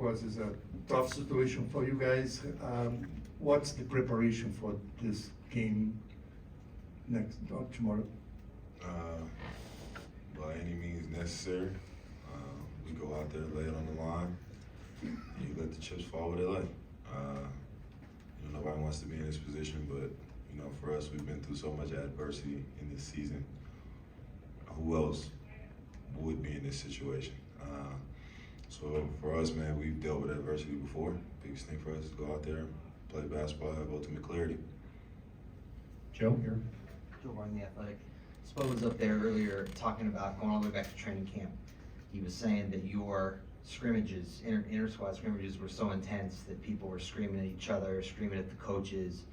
Was is a tough situation for you guys. What's the preparation for this game tomorrow? By any means necessary. We go out there, lay it on the line, and you let the chips fall where they lay. Nobody wants to be in this position, but for us, we've been through so much adversity in this season. Who else would be in this situation? So for us, man, we've dealt with adversity before. Biggest thing for us is go out there, play basketball, have ultimate clarity. Joe, here. Joe Barton, The Athletic. Spo was up there earlier talking about going all the way back to training camp. He was saying that your scrimmages, inter-squad scrimmages, were so intense that people were screaming at each other, screaming at the coaches.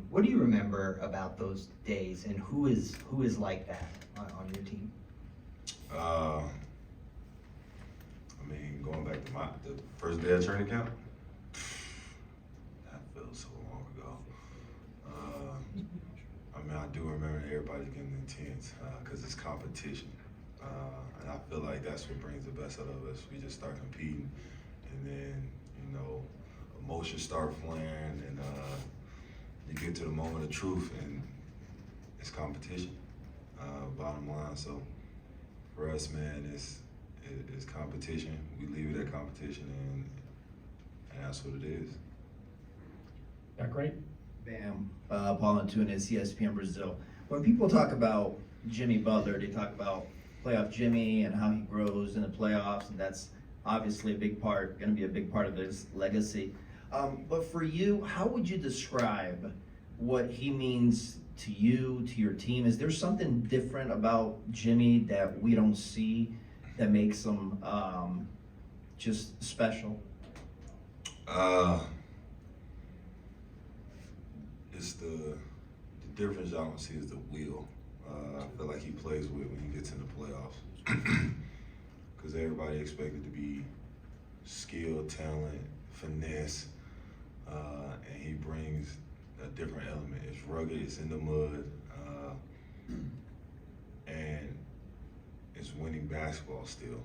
What do you remember about those days, and who is like that on your team? Going back to the first day of training camp, that feels so long ago. I do remember everybody's getting intense because it's competition. And I feel like that's what brings the best out of us. We just start competing, and then, emotions start flaring, and you get to the moment of truth, and it's competition, bottom line. So for us, man, it's competition. We leave it at competition, and that's what it is. Back right. Bam, Paul Antunes, ESPN Brazil. When people talk about Jimmy Butler, they talk about playoff Jimmy and how he grows in the playoffs, and that's obviously going to be a big part of his legacy. But for you, how would you describe what he means to you, to your team? Is there something different about Jimmy that we don't see that makes him just special? It's the difference I don't see is the will. I feel like he plays with when he gets in the playoffs. Because everybody expected to be skill, talent, finesse, and he brings a different element. It's rugged, it's in the mud, and it's winning basketball still.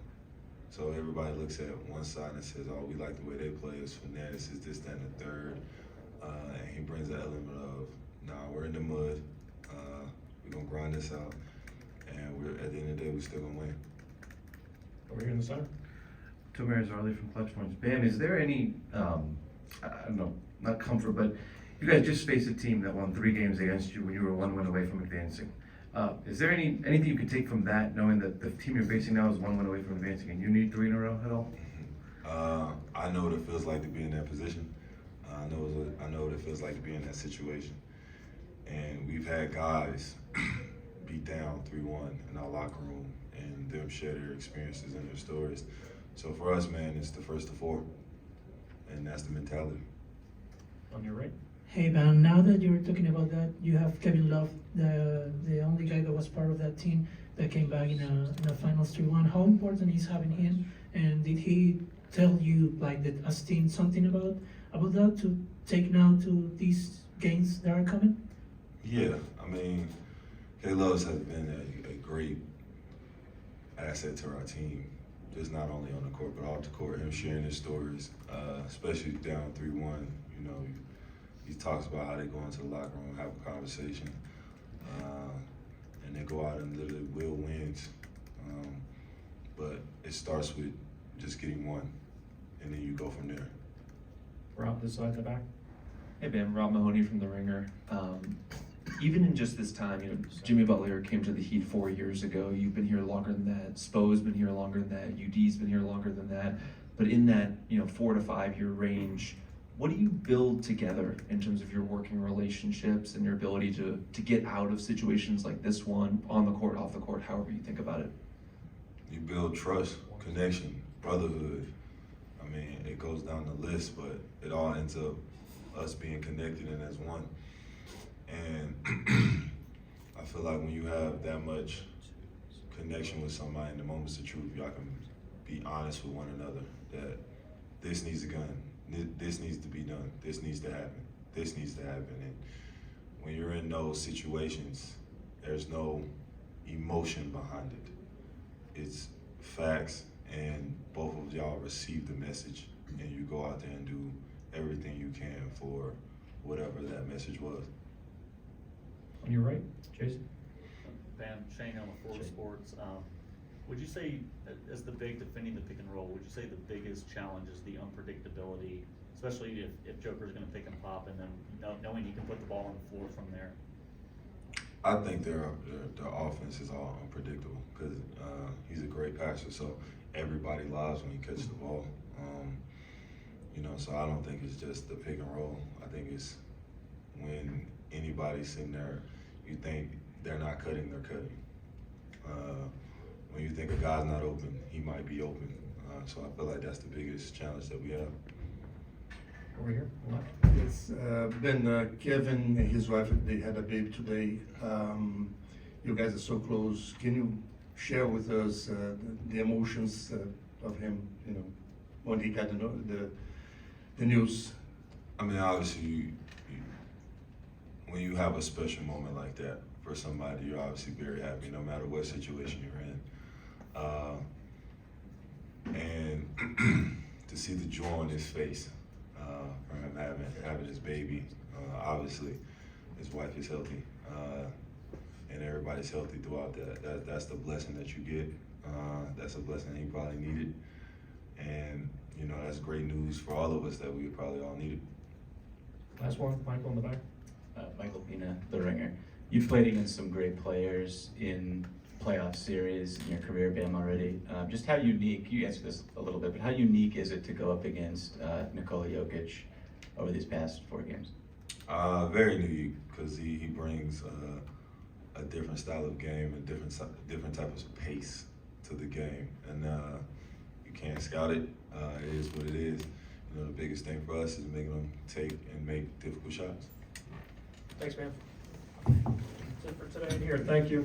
So everybody looks at one side and says, oh, we like the way they play, it's finesse, it's this, that, and the third. And he brings that element of, nah, we're in the mud, we're gonna grind this out, and at the end of the day, we're still gonna win. Over here in the center. Tomer Zarley from Clutch Points. Bam, is there any, I don't know, not comfort, but you guys just faced a team that won 3 games against you when you were 1 win away from advancing. Is there anything you can take from that, knowing that the team you're facing now is 1 win away from advancing, and you need 3 in a row at all? I know what it feels like to be in that position. I know what it feels like to be in that situation. And we've had guys beat down 3-1 in our locker room and them share their experiences and their stories. So for us, man, it's the first to 4, and that's the mentality. On your right. Hey, Bam, now that you're talking about that, you have Kevin Love, the only guy that was part of that team that came back in a finals 3-1. How important is having him? And did he tell you, like, that as team something about that to take now to these games that are coming? Yeah, K-Loves has been a great asset to our team, just not only on the court, but off the court. Him sharing his stories, especially down 3-1, he talks about how they go into the locker room, have a conversation, and they go out and literally will wins. But it starts with just getting one, and then you go from there. Rob, this side, the back. Hey, Bam, Rob Mahoney from The Ringer. Even in just this time, Jimmy Butler came to the Heat 4 years ago. You've been here longer than that. Spo's been here longer than that. UD's been here longer than that. But in that 4 to 5 year range, what do you build together in terms of your working relationships and your ability to get out of situations like this one, on the court, off the court, however you think about it? You build trust, connection, brotherhood. It goes down the list, but it all ends up us being connected and as one. And I feel like when you have that much connection with somebody in the moments of truth, y'all can be honest with one another that this needs to be done, this needs to be done, this needs to happen, this needs to happen. And when you're in those situations, there's no emotion behind it. It's facts, and both of y'all receive the message you go out there and do everything you can for whatever that message was. On your right, Jason? Bam, Shane on the 4 Sports. Would you say, as the big defending the pick and roll, would you say the biggest challenge is the unpredictability, especially if Joker's gonna pick and pop and then knowing he can put the ball on the floor from there? I think their offense is all unpredictable because he's a great passer, so everybody lives when he catches the ball. So I don't think it's just the pick and roll. I think it's when anybody's sitting there, you think they're not cutting, they're cutting. When you think a guy's not open, he might be open. So I feel like that's the biggest challenge that we have. Over here, left. Yes, Ben, Kevin and his wife, they had a baby today. You guys are so close. Can you share with us the emotions of him, when he got the news? I mean, obviously, when you have a special moment like that for somebody, you're obviously very happy, no matter what situation you're in. And to see the joy on his face from him having his baby, obviously, his wife is healthy, and everybody's healthy throughout that. That's the blessing that you get. That's a blessing he probably needed, and that's great news for all of us that we probably all needed. Last one, Michael in the back. Michael Pina, The Ringer. You've played against some great players in playoff series in your career, Bam, already. Just how unique, you answered this a little bit, but how unique is it to go up against Nikola Jokic over these past 4 games? Very unique because he brings a different style of game and different type of pace to the game, and you can't scout it. It is what it is. The biggest thing for us is making them take and make difficult shots. Thanks, man. That's it for today here. Thank you.